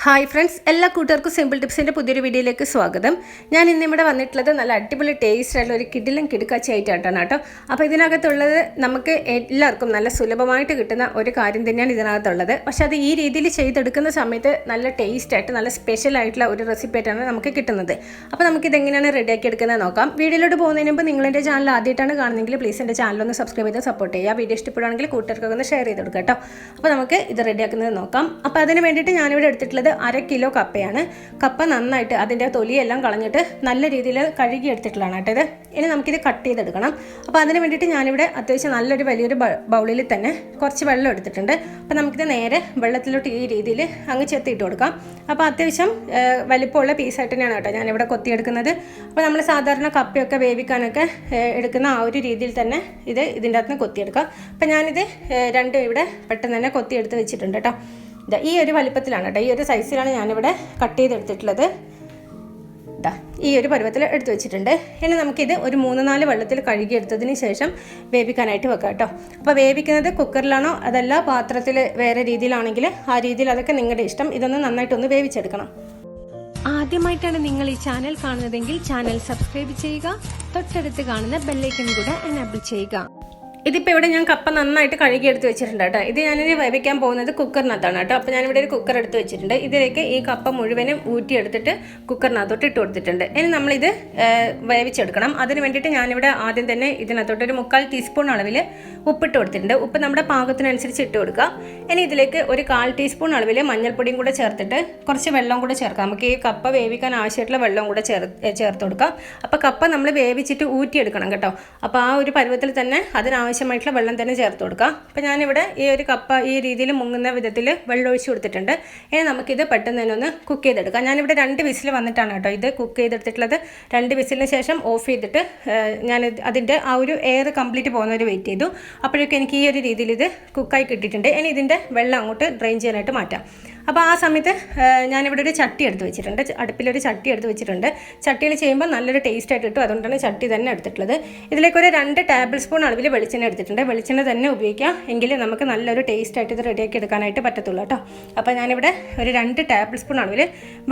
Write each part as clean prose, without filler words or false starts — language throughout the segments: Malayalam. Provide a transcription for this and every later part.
ഹായ് ഫ്രണ്ട്സ്, എല്ലാ കൂട്ടുകാർക്കും സിമ്പിൾ ടിപ്സിൻ്റെ പുതിയൊരു വീഡിയോയിലേക്ക് സ്വാഗതം. ഞാൻ ഇന്നിവിടെ വന്നിട്ടുള്ളത് നല്ല അടിപൊളി ടേസ്റ്റ് ആയിട്ടുള്ള ഒരു കിടിലൻ കിടുക്കാച്ചി ആയിട്ടാണ് കേട്ടോ. അപ്പോൾ ഇതിനകത്തുള്ളത് നമുക്ക് എല്ലാവർക്കും നല്ല സുലഭമായിട്ട് കിട്ടുന്ന ഒരു കാര്യം തന്നെയാണ് ഇതിനകത്തുള്ളത്. പക്ഷെ അത് ഈ രീതിയിൽ ചെയ്തെടുക്കുന്ന സമയത്ത് നല്ല ടേസ്റ്റ് ആയിട്ട് നല്ല സ്പെഷ്യൽ ആയിട്ടുള്ള ഒരു റെസിപ്പി ആയിട്ടാണ് നമുക്ക് കിട്ടുന്നത്. അപ്പോൾ നമുക്കിതെങ്ങനെയാണ് റെഡിയാക്കി എടുക്കുന്നത് നോക്കാം. വീഡിയോയിലോട്ട് പോകുന്നതിന് മുമ്പ് നിങ്ങളെൻ്റെ ചാനൽ ആദ്യമായിട്ടാണ് കാണുന്നതെങ്കിൽ പ്ലീസ് എൻ്റെ ചാനലൊന്ന് സബ്സ്ക്രൈബ് ചെയ്ത് സപ്പോർട്ട് ചെയ്യുക. വീഡിയോ ഇഷ്ടപ്പെടുകയാണെങ്കിൽ കൂട്ടുകാർക്കൊക്കെ ഒന്ന് ഷെയർ ചെയ്ത് കൊടുക്കുക കേട്ടോ. അപ്പോൾ നമുക്ക് ഇത് റെഡിയാക്കുന്നത് നോക്കാം. അപ്പോൾ അതിന് വേണ്ടിയിട്ട് ഞാനിവിടെ എടുത്തിട്ടുള്ളത് 1/2 കിലോ കപ്പയാണ്. കപ്പ നന്നായിട്ട് അതിൻ്റെ തൊലിയെല്ലാം കളഞ്ഞിട്ട് നല്ല രീതിയിൽ കഴുകി എടുത്തിട്ടുള്ളതാണ് കേട്ടോ ഇത്. ഇനി നമുക്കിത് കട്ട് ചെയ്തെടുക്കണം. അപ്പോൾ അതിന് വേണ്ടിയിട്ട് ഞാനിവിടെ അത്യാവശ്യം നല്ലൊരു വലിയൊരു ബൗളിൽ തന്നെ കുറച്ച് വെള്ളം എടുത്തിട്ടുണ്ട്. അപ്പോൾ നമുക്കിത് നേരെ വെള്ളത്തിലോട്ട് ഈ രീതിയിൽ അങ്ങ് ചെത്തിയിട്ട് കൊടുക്കാം. അപ്പോൾ അത്യാവശ്യം വലിപ്പമുള്ള പീസായിട്ട് തന്നെയാണ് കേട്ടോ ഞാനിവിടെ കൊത്തിയെടുക്കുന്നത്. അപ്പോൾ നമ്മൾ സാധാരണ കപ്പയൊക്കെ വേവിക്കാനൊക്കെ എടുക്കുന്ന ആ ഒരു രീതിയിൽ തന്നെ ഇതിൻ്റെ അകത്ത് നിന്ന് കൊത്തിയെടുക്കാം. അപ്പോൾ ഞാനിത് രണ്ടും ഇവിടെ പെട്ടെന്ന് തന്നെ കൊത്തിയെടുത്ത് വെച്ചിട്ടുണ്ട് കേട്ടോ. ഈ ഒരു വലിപ്പത്തിലാണ് കേട്ടോ, ഈ ഒരു സൈസിലാണ് ഞാനിവിടെ കട്ട് ചെയ്തെടുത്തിട്ടുള്ളത്. ഈ ഒരു പരുവത്തിൽ എടുത്ത് വെച്ചിട്ടുണ്ട്. ഇനി നമുക്കിത് ഒരു 3-4 വെള്ളത്തിൽ കഴുകിയെടുത്തതിന് ശേഷം വേവിക്കാനായിട്ട് വെക്കാം കേട്ടോ. അപ്പോൾ വേവിക്കുന്നത് കുക്കറിലാണോ അതല്ല പാത്രത്തിൽ വേറെ രീതിയിലാണെങ്കിൽ ആ രീതിയിൽ അതൊക്കെ നിങ്ങളുടെ ഇഷ്ടം. ഇതൊന്ന് നന്നായിട്ടൊന്ന് വേവിച്ചെടുക്കണം. ആദ്യമായിട്ടാണ് നിങ്ങൾ ഈ ചാനൽ കാണുന്നതെങ്കിൽ ചാനൽ സബ്സ്ക്രൈബ് ചെയ്യുക, തൊട്ടടുത്ത് കാണുന്ന ബെല്ലൈക്കൺ കൂടെ എനേബിൾ ചെയ്യുക. ഇതിപ്പോൾ ഇവിടെ ഞാൻ കപ്പ നന്നായിട്ട് കഴുകിയെടുത്ത് വെച്ചിട്ടുണ്ട് കേട്ടോ. ഇത് ഞാനിനി വേവിക്കാൻ പോകുന്നത് കുക്കറിനകത്താണ് കേട്ടോ. അപ്പോൾ ഞാനിവിടെ ഒരു കുക്കർ എടുത്ത് വെച്ചിട്ടുണ്ട്. ഇതിലേക്ക് ഈ കപ്പ മുഴുവനും ഊറ്റിയെടുത്തിട്ട് കുക്കറിനകത്തോട്ട് ഇട്ട് കൊടുത്തിട്ടുണ്ട്. ഇനി നമ്മളിത് വേവിച്ചെടുക്കണം. അതിന് വേണ്ടിയിട്ട് ഞാനിവിടെ ആദ്യം തന്നെ ഇതിനകത്തോട്ട് ഒരു 1/4 ടീസ്പൂൺ അളവിൽ ഉപ്പിട്ട് കൊടുത്തിട്ടുണ്ട്. ഉപ്പ് നമ്മുടെ പാകത്തിനനുസരിച്ച് ഇട്ട് കൊടുക്കുക. ഇനി ഇതിലേക്ക് ഒരു 1/4 ടീസ്പൂൺ അളവിൽ മഞ്ഞൾപ്പൊടിയും കൂടെ ചേർത്തിട്ട് കുറച്ച് വെള്ളം കൂടെ ചേർക്കാം. നമുക്ക് ഈ കപ്പ വേവിക്കാൻ ആവശ്യമായിട്ടുള്ള വെള്ളം കൂടെ ചേർത്ത് കൊടുക്കാം. അപ്പോൾ കപ്പ നമ്മൾ വേവിച്ചിട്ട് ഊറ്റിയെടുക്കണം കേട്ടോ. അപ്പോൾ ആ ഒരു പരുവത്തിൽ തന്നെ ആവശ്യമായിട്ടുള്ള വെള്ളം തന്നെ ചേർത്ത് കൊടുക്കാം. അപ്പോൾ ഞാനിവിടെ ഈ ഒരു കപ്പ ഈ രീതിയിൽ മുങ്ങുന്ന വിധത്തിൽ വെള്ളം ഒഴിച്ച് കൊടുത്തിട്ടുണ്ട്. ഇനി നമുക്കിത് പെട്ടെന്ന് തന്നെ ഒന്ന് കുക്ക് ചെയ്തെടുക്കാം. ഞാനിവിടെ 2 വിസിൽ വന്നിട്ടാണ് കേട്ടോ ഇത് കുക്ക് ചെയ്തെടുത്തിട്ടുള്ളത്. 2 വിസിലിന് ശേഷം ഓഫ് ചെയ്തിട്ട് ഞാൻ അതിൻ്റെ ആ ഒരു എയർ കംപ്ലീറ്റ് പോകുന്നവർ വെയിറ്റ് ചെയ്തു. അപ്പോഴേക്കും എനിക്ക് ഈ ഒരു രീതിയിൽ ഇത് കുക്കായി കിട്ടിയിട്ടുണ്ട്. ഇനി ഇതിൻ്റെ വെള്ളം അങ്ങോട്ട് ഡ്രെയിൻ ചെയ്യാനായിട്ട് മാറ്റാം. അപ്പോൾ ആ സമയത്ത് ഞാനിവിടെ ഒരു ചട്ടി എടുത്ത് വെച്ചിട്ടുണ്ട്. അടുപ്പിലൊരു ചട്ടി എടുത്ത് വെച്ചിട്ടുണ്ട്. ചട്ടിയിൽ ചെയ്യുമ്പോൾ നല്ലൊരു ടേസ്റ്റ് ആയിട്ട് കിട്ടും. അതുകൊണ്ടാണ് ചട്ടി തന്നെ എടുത്തിട്ടുള്ളത്. ഇതിലേക്കൊരു 2 ടേബിൾ സ്പൂൺ അളവിൽ വെളിച്ചെണ്ണ എടുത്തിട്ടുണ്ട്. വെളിച്ചെണ്ണ തന്നെ ഉപയോഗിക്കാം, എങ്കിൽ നമുക്ക് നല്ലൊരു ടേസ്റ്റ് ആയിട്ട് ഇത് റെഡിയാക്കി എടുക്കാനായിട്ട് പറ്റത്തുള്ളൂ കേട്ടോ. അപ്പോൾ ഞാനിവിടെ ഒരു 2 ടേബിൾ സ്പൂൺ അളവിൽ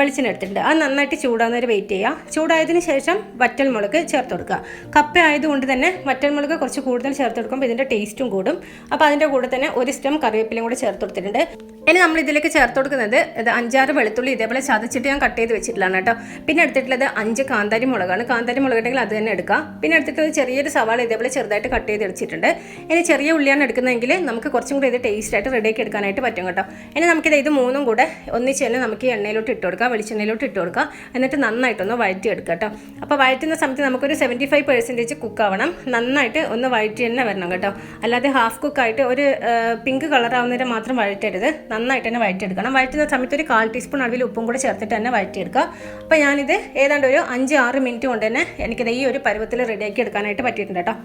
വെളിച്ചെണ്ണ എടുത്തിട്ടുണ്ട്. അത് നന്നായിട്ട് ചൂടാകുന്നവരെ വെയിറ്റ് ചെയ്യുക. ചൂടായതിന് ശേഷം വറ്റൽമുളക് ചേർത്ത് കൊടുക്കുക. കപ്പ ആയതുകൊണ്ട് തന്നെ വറ്റൽമുളക് കുറച്ച് കൂടുതൽ ചേർത്ത് കൊടുക്കുമ്പോൾ ഇതിൻ്റെ ടേസ്റ്റും കൂടും. അപ്പോൾ അതിൻ്റെ കൂടെ തന്നെ ഒരു സ്റ്റെം കറിവേപ്പിലയും കൂടെ ചേർത്ത് കൊടുത്തിട്ടുണ്ട്. ഇനി നമ്മൾ ഇതിലേക്ക് ചേർത്ത് കൊടുക്കുന്നത് 5-6 വെളുത്തുള്ളി ഇതേപോലെ ചതച്ചിട്ട് ഞാൻ കട്ട് ചെയ്ത് വെച്ചിട്ടുള്ളതാണ് കേട്ടോ. പിന്നെ എടുത്തിട്ടുള്ളത് 5 കാന്താരി മുളകാണ്. കാന്താരി മുളക് ഉണ്ടെങ്കിൽ അത് തന്നെ എടുക്കാം. പിന്നെ എടുത്തിട്ടുള്ളത് ചെറിയൊരു സവാള ഇതേപോലെ ചെറുതായിട്ട് കട്ട് ചെയ്ത് വെച്ചിട്ടുണ്ട്. ഇനി ചെറിയ ഉള്ളിയാണ് എടുക്കുന്നതെങ്കിൽ നമുക്ക് കുറച്ചും കൂടി ഇത് ടേസ്റ്റ് ആയിട്ട് റെഡിയാക്കി എടുക്കാനായിട്ട് പറ്റും കേട്ടോ. ഇനി നമുക്കിത് ഇത് മൂന്നും കൂടെ ഒന്നിച്ച് തന്നെ നമുക്ക് ഈ എണ്ണയിലോട്ട് ഇട്ട് കൊടുക്കാം, വെളിച്ചെണ്ണയിലോട്ട് ഇട്ട് കൊടുക്കാം. എന്നിട്ട് നന്നായിട്ടൊന്ന് വഴറ്റി എടുക്കുക കേട്ടോ. അപ്പോൾ വഴറ്റുന്ന സമയത്ത് നമുക്കൊരു 75% കുക്കാവണം. നന്നായിട്ട് ഒന്ന് വഴറ്റി തന്നെ വരണം കേട്ടോ. അല്ലാതെ ഹാഫ് കുക്കായിട്ട് ഒരു പിങ്ക് കളറാവുന്നവരെ മാത്രം വഴറ്റരുത്. നന്നായിട്ട് തന്നെ വഴറ്റിയെടുക്കണം. വഴറ്റുന്ന സമയത്ത് ഒരു 1/4 ടീസ്പൂൺ അളവിൽ ഉപ്പും കൂടെ ചേർത്തിട്ട് തന്നെ വഴറ്റിയെടുക്കുക. അപ്പോൾ ഞാനിത് ഏതാണ്ട് ഒരു 5-6 മിനിറ്റ് കൊണ്ട് തന്നെ എനിക്കിത് ഈ ഒരു പരുവത്തിൽ റെഡിയാക്കി എടുക്കാനായിട്ട് പറ്റിയിട്ടുണ്ട് കേട്ടോ.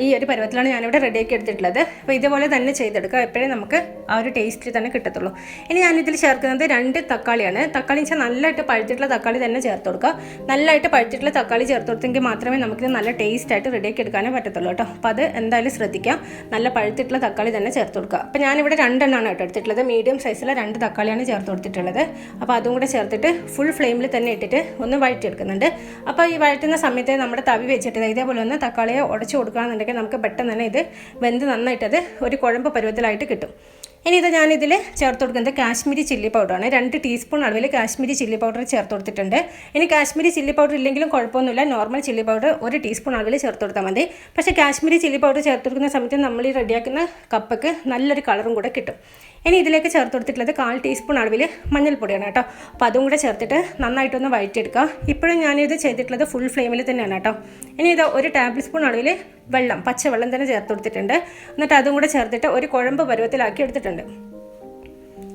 ഈ ഒരു പരുവത്തിലാണ് ഞാനിവിടെ റെഡിയാക്കി എടുത്തിട്ടുള്ളത്. അപ്പോൾ ഇതുപോലെ തന്നെ ചെയ്തെടുക്കുക. എപ്പോഴേ നമുക്ക് ആ ഒരു ടേസ്റ്റ് തന്നെ കിട്ടത്തുള്ളൂ. ഇനി ഞാനിതിൽ ചേർക്കുന്നത് 2 തക്കാളിയാണ്. തക്കാളി വെച്ചാൽ നല്ലതായിട്ട് പഴുത്തിട്ടുള്ള തക്കാളി തന്നെ ചേർത്ത് കൊടുക്കുക. നല്ലതായിട്ട് പഴുത്തിട്ടുള്ള തക്കാളി ചേർത്ത് കൊടുത്തെങ്കിൽ മാത്രമേ നമുക്കിത് നല്ല ടേസ്റ്റ് ആയിട്ട് റെഡിയാക്കി എടുക്കാനേ പറ്റത്തുള്ളൂ കേട്ടോ. അപ്പോൾ അത് എന്തായാലും ശ്രദ്ധിക്കാം. നല്ല പഴുത്തിട്ടുള്ള തക്കാളി തന്നെ ചേർത്ത് കൊടുക്കുക. അപ്പോൾ ഞാനിവിടെ 2 എണ്ണമാണ് കേട്ടോ എടുത്തിട്ടുള്ളത്. മീഡിയം സൈസിലെ 2 തക്കാളിയാണ് ചേർത്ത് കൊടുത്തിട്ടുള്ളത്. അപ്പോൾ അതും കൂടെ ചേർത്തിട്ട് ഫുൾ ഫ്ലെയിമിൽ തന്നെ ഇട്ടിട്ട് ഒന്ന് വഴറ്റിയെടുക്കുന്നുണ്ട്. അപ്പോൾ ഈ വഴറ്റുന്ന സമയത്ത് നമ്മുടെ തവി വെച്ചിട്ട് ഇതേപോലെ ഒന്ന് തക്കാളിയെ ഉടച്ചു കൊടുക്കുക ണ്ടെങ്കിൽ നമുക്ക് പെട്ടെന്ന് തന്നെ ഇത് വെന്ത് നന്നായിട്ടത് ഒരു കുഴമ്പ് പരുവത്തിലായിട്ട് കിട്ടും. ഇനി ഇത് ഞാനിതിൽ ചേർത്ത് കൊടുക്കുന്നത് കാശ്മീരി ചില്ലി പൗഡറാണ്. 2 ടീസ്പൂൺ അളവിൽ കാശ്മീരി ചില്ലി പൗഡർ ചേർത്ത് കൊടുത്തിട്ടുണ്ട്. ഇനി കാശ്മീരി ചില്ലി പൗഡർ ഇല്ലെങ്കിലും കുഴപ്പമൊന്നുമില്ല, നോർമൽ ചില്ലി പൗഡർ 1 ടീസ്പൂൺ അളവിൽ ചേർത്ത് കൊടുത്താൽ മതി. പക്ഷേ കാശ്മീരി ചില്ലി പൗഡർ ചേർത്ത് കൊടുക്കുന്ന സമയത്ത് നമ്മൾ ഈ റെഡിയാക്കുന്ന കപ്പയ്ക്ക് നല്ലൊരു കളറും കൂടെ കിട്ടും. ഇനി ഇതിലേക്ക് ചേർത്ത് കൊടുത്തിട്ടുള്ളത് 1/4 ടീസ്പൂൺ അളവിൽ മഞ്ഞൾപ്പൊടിയാണ് കേട്ടോ. അപ്പോൾ അതും കൂടെ ചേർത്തിട്ട് നന്നായിട്ടൊന്ന് വഴറ്റിയെടുക്കുക. ഇപ്പോഴും ഞാനിത് ചെയ്തിട്ടുള്ളത് ഫുൾ ഫ്ലെയിമിൽ തന്നെയാണ് കേട്ടോ. ഇനി ഇത് 1 ടേബിൾ സ്പൂൺ അളവിൽ വെള്ളം, പച്ചവെള്ളം തന്നെ ചേർത്ത് കൊടുത്തിട്ടുണ്ട്. എന്നിട്ട് അതും കൂടെ ചേർത്തിട്ട് ഒരു കുഴമ്പ് പരുവത്തിലാക്കി എടുത്തിട്ടുണ്ട്.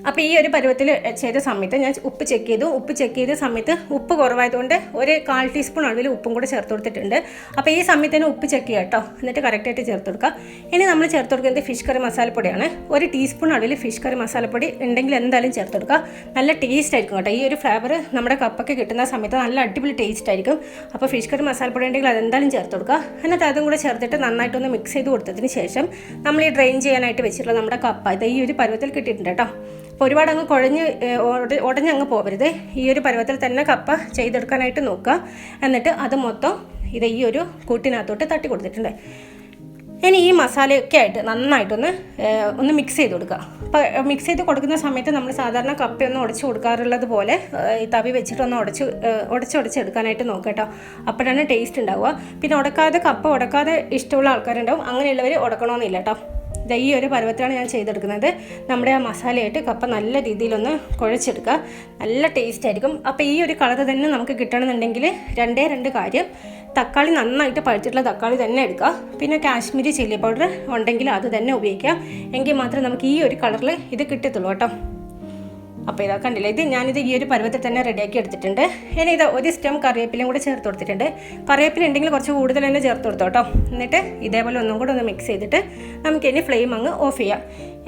അപ്പോൾ ഈ ഒരു പരുവത്തിൽ ചെയ്ത സമയത്ത് ഞാൻ ഉപ്പ് ചെക്ക് ചെയ്ത സമയത്ത് ഉപ്പ് കുറവായതുകൊണ്ട് ഒരു 1/4 ടീസ്പൂൺ അളവിൽ ഉപ്പും കൂടെ ചേർത്ത് കൊടുത്തിട്ടുണ്ട്. അപ്പോൾ ഈ സമയത്ത് തന്നെ ഉപ്പ് ചെക്ക് ചെയ്യുക കേട്ടോ. എന്നിട്ട് കറക്റ്റായിട്ട് ചേർത്ത് കൊടുക്കുക. ഇനി നമ്മൾ ചേർത്ത് കൊടുക്കുന്നത് ഫിഷ് കറി മസാലപ്പൊടിയാണ്. 1 ടീസ്പൂൺ അളവിൽ ഫിഷ് കറി മസാലപ്പൊടി ഉണ്ടെങ്കിൽ എന്തായാലും ചേർത്ത് കൊടുക്കുക. നല്ല ടേസ്റ്റ് ആയിരിക്കും കേട്ടോ. ഈ ഒരു ഫ്ലേവർ നമ്മുടെ കപ്പയ്ക്ക് കിട്ടുന്ന സമയത്ത് നല്ല അടിപൊളി ടേസ്റ്റ് ആയിരിക്കും. അപ്പോൾ ഫിഷ് കറി മസാലപ്പൊടി ഉണ്ടെങ്കിൽ അതെന്തായാലും ചേർത്ത് കൊടുക്കുക. എന്നിട്ട് അതും കൂടെ ചേർത്തിട്ട് നന്നായിട്ടൊന്ന് മിക്സ് ചെയ്ത് കൊടുത്തതിന് ശേഷം നമ്മൾ ഈ ഡ്രെയിൻ ചെയ്യാനായിട്ട് വെച്ചിട്ടുള്ള നമ്മുടെ കപ്പ ഇത് ഈ ഒരു പരുവത്തിൽ കിട്ടിയിട്ടുണ്ട് കേട്ടോ. അപ്പോൾ ഒരുപാട് അങ്ങ് ഉടഞ്ഞങ്ങ് പോകരുത്. ഈ ഒരു പരുവത്തിൽ തന്നെ കപ്പ ചെയ്തെടുക്കാനായിട്ട് നോക്കുക. എന്നിട്ട് അത് മൊത്തം ഇത് ഈ ഒരു കൂട്ടിനകത്തോട്ട് തട്ടി കൊടുത്തിട്ടുണ്ട്. ഇനി ഈ മസാലയൊക്കെ ആയിട്ട് നന്നായിട്ടൊന്ന് മിക്സ് ചെയ്ത് കൊടുക്കുക. അപ്പോൾ മിക്സ് ചെയ്ത് കൊടുക്കുന്ന സമയത്ത് നമ്മൾ സാധാരണ കപ്പയൊന്ന് ഉടച്ച് കൊടുക്കാറുള്ളത് പോലെ ഈ തവി വെച്ചിട്ടൊന്ന് ഉടച്ചെടുക്കാനായിട്ട് നോക്കുക കേട്ടോ. അപ്പോഴാണ് ടേസ്റ്റ് ഉണ്ടാവുക. പിന്നെ കപ്പ ഉടക്കാതെ ഇഷ്ടമുള്ള ആൾക്കാരുണ്ടാവും, അങ്ങനെയുള്ളവർ ഉടക്കണമെന്നില്ല കേട്ടോ. ഈ ഒരു പരുവത്തിലാണ് ഞാൻ ചെയ്തെടുക്കുന്നത്. നമ്മുടെ ആ മസാലയായിട്ട് കപ്പ നല്ല രീതിയിലൊന്ന് കുഴച്ചെടുക്കുക, നല്ല ടേസ്റ്റ് ആയിരിക്കും. അപ്പോൾ ഈ ഒരു കളർ തന്നെ നമുക്ക് കിട്ടണമെന്നുണ്ടെങ്കിൽ രണ്ട് കാര്യം: തക്കാളി നന്നായിട്ട് പഴുത്തിട്ടുള്ള തക്കാളി തന്നെ എടുക്കുക, പിന്നെ കാശ്മീരി ചില്ലി പൗഡർ ഉണ്ടെങ്കിൽ അത് തന്നെ ഉപയോഗിക്കുക. എങ്കിൽ മാത്രമേ നമുക്ക് ഈ ഒരു കളറിൽ ഇത് കിട്ടത്തുള്ളൂ കേട്ടോ. അപ്പോൾ ഇതാ കണ്ടില്ലേ, ഞാനിത് ഈ ഒരു പരുവത്തിൽ തന്നെ റെഡിയാക്കി എടുത്തിട്ടുണ്ട്. ഇനി ഇത് ഒരു സ്റ്റെം കറിവേപ്പിലയും കൂടെ ചേർത്ത് കൊടുത്തിട്ടുണ്ട്. കറിവേപ്പില ഉണ്ടെങ്കിൽ കുറച്ച് കൂടുതൽ തന്നെ ചേർത്ത് കൊടുത്തോ കേട്ടോ. എന്നിട്ട് ഇതേപോലെ ഒന്നും കൂടെ ഒന്ന് മിക്സ് ചെയ്തിട്ട് നമുക്കിനി ഫ്ലെയിം അങ്ങ് ഓഫ് ചെയ്യാം.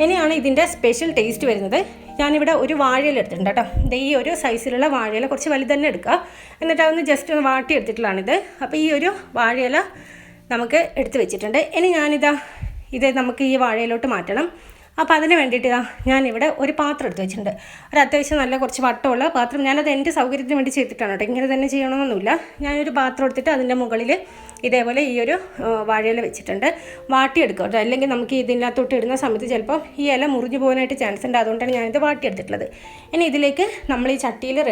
ഇനിയാണ് ഇതിൻ്റെ സ്പെഷ്യൽ ടേസ്റ്റ് വരുന്നത്. ഞാനിവിടെ ഒരു വാഴയില എടുത്തിട്ടുണ്ട് കേട്ടോ. ഈ ഒരു സൈസിലുള്ള വാഴയില കുറച്ച് വലുത് തന്നെ എടുക്കുക. എന്നിട്ട് അതൊന്ന് ജസ്റ്റ് ഒന്ന് വാട്ടി എടുത്തിട്ടുള്ളതാണിത്. അപ്പോൾ ഈ ഒരു വാഴയില നമുക്ക് എടുത്ത് വെച്ചിട്ടുണ്ട്. ഇനി ഇത് നമുക്ക് ഈ വാഴയിലോട്ട് മാറ്റണം. അപ്പോൾ അതിന് വേണ്ടിയിട്ട് ഞാനിവിടെ ഒരു പാത്രം എടുത്ത് വെച്ചിട്ടുണ്ട്. ഒരു അത്യാവശ്യം നല്ല കുറച്ച് വട്ടമുള്ള പാത്രം. ഞാനത് എൻ്റെ സൗകര്യത്തിന് വേണ്ടി ചെയ്തിട്ടാണ് കേട്ടോ. ഇങ്ങനെ തന്നെ ചെയ്യണമെന്നൊന്നുമില്ല. ഞാനൊരു പാത്രം എടുത്തിട്ട് അതിൻ്റെ മുകളിൽ ഇതേപോലെ ഈ ഒരു വാഴയില വെച്ചിട്ടുണ്ട്. വാട്ടിയെടുക്കുക കേട്ടോ, അല്ലെങ്കിൽ നമുക്ക് ഇതിനകത്തോട്ട് ഇടുന്ന സമയത്ത് ചിലപ്പോൾ ഈ ഇല മുറിഞ്ഞു പോകാനായിട്ട് ചാൻസ് ഉണ്ട്. അതുകൊണ്ടാണ് ഞാനിത് വാട്ടിയെടുത്തിട്ടുള്ളത്. ഇനി ഇതിലേക്ക് നമ്മൾ ഈ ചട്ടിയിൽ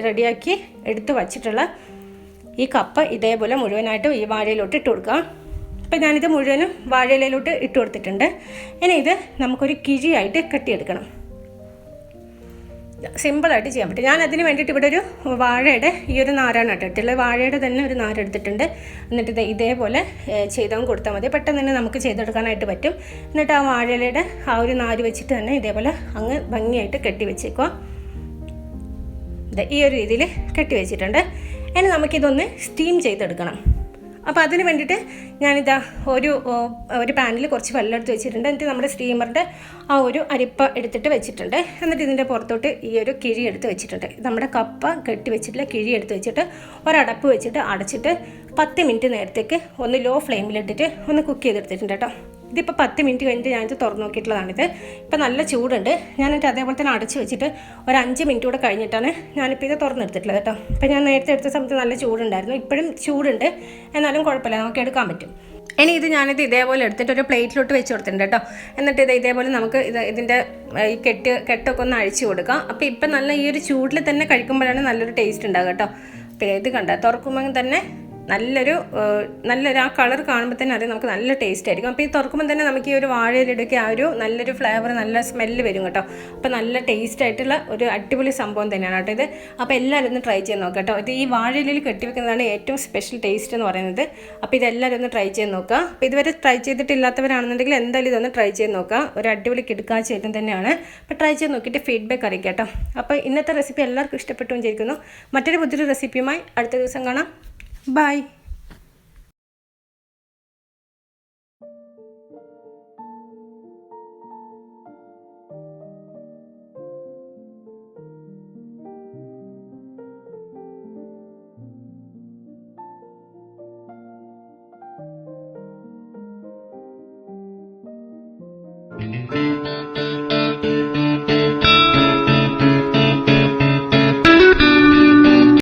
റെഡിയാക്കി എടുത്ത് വച്ചിട്ടുള്ള ഈ കപ്പ ഇതേപോലെ മുഴുവനായിട്ടും ഈ വാഴയിലോട്ട് ഇട്ട് കൊടുക്കുക. അപ്പോൾ ഞാനിത് മുഴുവനും വാഴയിലയിലോട്ട് ഇട്ട് കൊടുത്തിട്ടുണ്ട്. ഇനി ഇത് നമുക്കൊരു കിഴിയായിട്ട് കെട്ടിയെടുക്കണം. സിമ്പിളായിട്ട് ചെയ്യാൻ പറ്റും. ഞാൻ അതിന് വേണ്ടിയിട്ട് ഇവിടെ ഒരു വാഴയുടെ ഈ ഒരു നാരാണ് ഇട്ടിട്ടുള്ളത്. വാഴയുടെ തന്നെ ഒരു നാര എടുത്തിട്ടുണ്ട്. എന്നിട്ട് ഇതേപോലെ ചെയ്താൽ കൊടുത്താൽ മതി. പെട്ടെന്ന് തന്നെ നമുക്ക് ചെയ്തെടുക്കാനായിട്ട് പറ്റും. എന്നിട്ട് ആ വാഴയിലയുടെ ആ ഒരു നാര് വെച്ചിട്ട് തന്നെ ഇതേപോലെ അങ്ങ് ഭംഗിയായിട്ട് കെട്ടി വെച്ചേക്കുക. ഈ ഒരു രീതിയിൽ കെട്ടി വെച്ചിട്ടുണ്ട്. ഇനി നമുക്കിതൊന്ന് സ്റ്റീം ചെയ്തെടുക്കണം. അപ്പോൾ അതിന് വേണ്ടിയിട്ട് ഞാനിതാ ഒരു പാനിൽ കുറച്ച് വെള്ളം എടുത്ത് വെച്ചിട്ടുണ്ട്. എന്നിട്ട് നമ്മുടെ സ്റ്റീമറിൻ്റെ ആ ഒരു അരിപ്പ എടുത്തിട്ട് വെച്ചിട്ടുണ്ട്. എന്നിട്ട് ഇതിൻ്റെ പുറത്തോട്ട് ഈ ഒരു കിഴി എടുത്ത് വെച്ചിട്ടുണ്ട്. നമ്മുടെ കപ്പ കെട്ടി വെച്ചിട്ടുള്ള കിഴി എടുത്ത് വെച്ചിട്ട് ഒരടപ്പ് വെച്ചിട്ട് അടച്ചിട്ട് 10 മിനിറ്റ് നേരത്തേക്ക് ഒന്ന് ലോ ഫ്ലെയിമിലിട്ടിട്ട് ഒന്ന് കുക്ക് ചെയ്തെടുത്തിട്ടുണ്ട് കേട്ടോ. ഇതിപ്പോൾ 10 മിനിറ്റ് കഴിഞ്ഞിട്ട് ഞാനിത് തുറന്നു നോക്കിയിട്ടുള്ളതാണിത്. ഇപ്പോൾ നല്ല ചൂടുണ്ട്. ഞാനിട്ട് അതേപോലെ തന്നെ അടച്ച് വെച്ചിട്ട് ഒരു 5 മിനിറ്റ് കൂടെ കഴിഞ്ഞിട്ടാണ് ഞാനിപ്പോൾ ഇത് തുറന്നെടുത്തിട്ടുള്ളത് കേട്ടോ. ഇപ്പോൾ ഞാൻ നേരത്തെ എടുത്ത സമയത്ത് നല്ല ചൂടുണ്ടായിരുന്നു. ഇപ്പോഴും ചൂടുണ്ട്, എന്നാലും കുഴപ്പമില്ല, നമുക്ക് എടുക്കാൻ പറ്റും. ഇനി ഞാനിത് ഇതേപോലെ എടുത്തിട്ട് ഒരു പ്ലേറ്റിലോട്ട് വെച്ച് കൊടുത്തിട്ടുണ്ട് കേട്ടോ. എന്നിട്ട് ഇതേപോലെ നമുക്ക് ഇതിൻ്റെ ഈ കെട്ടൊക്കെ ഒന്ന് അഴിച്ചു കൊടുക്കാം. അപ്പോൾ ഇപ്പം നല്ല ഈ ഒരു ചൂടിൽ തന്നെ കഴിക്കുമ്പോഴാണ് നല്ലൊരു ടേസ്റ്റ് ഉണ്ടാകുക കേട്ടോ. അപ്പോൾ ഇത് കണ്ട തുറക്കുമ്പോൾ തന്നെ നല്ലൊരു ആ കളർ കാണുമ്പോൾ തന്നെ അറിയാം നമുക്ക് നല്ല ടേസ്റ്റ് ആയിരിക്കും. അപ്പോൾ ഈ തുറക്കുമ്പോൾ തന്നെ നമുക്ക് ഈ ഒരു വാഴയിലൊക്കെ ആ ഒരു നല്ലൊരു ഫ്ലേവർ, നല്ല സ്മെല്ല് വരും കേട്ടോ. അപ്പോൾ നല്ല ടേസ്റ്റ് ആയിട്ടുള്ള ഒരു അടിപൊളി സംഭവം തന്നെയാണ് കേട്ടോ ഇത്. അപ്പോൾ എല്ലാവരും ഒന്ന് ട്രൈ ചെയ്ത് നോക്കാം കേട്ടോ. ഇത് ഈ വാഴയിലയിൽ കെട്ടിവെക്കുന്നതാണ് ഏറ്റവും സ്പെഷ്യൽ ടേസ്റ്റ് എന്ന് പറയുന്നത്. അപ്പോൾ ഇതെല്ലാവരും ഒന്ന് ട്രൈ ചെയ്ത് നോക്കുക. അപ്പോൾ ഇതുവരെ ട്രൈ ചെയ്തിട്ടില്ലാത്തവരാണെന്നുണ്ടെങ്കിൽ എന്തായാലും ഇതൊന്ന് ട്രൈ ചെയ്ത് നോക്കുക. ഒരു അടിപൊളി കിടക്കാച്ച ഐറ്റം തന്നെയാണ്. അപ്പോൾ ട്രൈ ചെയ്ത് നോക്കിയിട്ട് ഫീഡ്ബാക്ക് അറിയിക്കാം കേട്ടോ. അപ്പോൾ ഇന്നത്തെ റെസിപ്പി എല്ലാവർക്കും ഇഷ്ടപ്പെട്ടു വിചാരിക്കുന്നു. മറ്റൊരു പുതിയൊരു റെസിപ്പിയുമായി അടുത്ത ദിവസം കാണാം. Bye. Thank you.